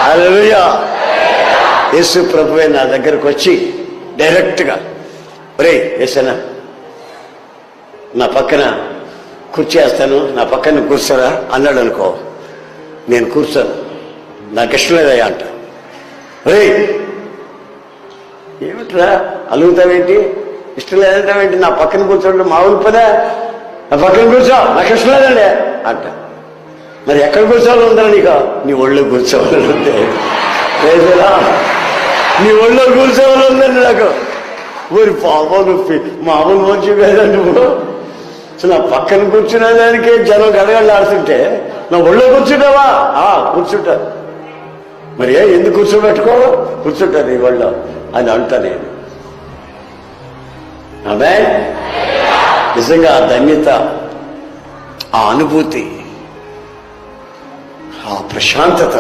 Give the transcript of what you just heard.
హల్లెలూయా. యేసు ప్రభువే నా దగ్గరకు వచ్చి డైరెక్ట్గా, ఒరేయ్ యేసన్నా, నా పక్కన కుర్చీ వేస్తాను, నా పక్కన కూర్చోరా అన్నాడు అనుకో, నేను కూర్చోను, నాకు ఇష్టం లేదయ్యా అంట. ఒరేయ్ ఏమిట్రా అలుగుతావేంటి, ఇష్టం లేదంటావేంటి, నా పక్కన కూర్చోండి, మామూలు పదా, నా పక్కన కూర్చో, నాకు ఇష్టం లేదండి అంట. మరి ఎక్కడ కూర్చోవాలి ఉందా నీకు? నీ ఒళ్ళో కూర్చోవాలి ఉంటే, నీ ఒళ్ళో కూర్చోవాలి ఉందండి నాకు. ఊరి పాపం నొప్పి, మామూలు మనిషి కదా నువ్వు. నా పక్కన కూర్చునే దానికే జనం గడగడలాడుతుంటే నా ఒళ్ళో కూర్చుంటావా? కూర్చుంటా. మరి ఎందుకు కూర్చోబెట్టుకో, కూర్చుంటా నీ ఒళ్ళో అని అంటా నేను. ఆమేన్. నిజంగా ఆ ధన్యత, ఆ అనుభూతి, ఆ ప్రశాంతత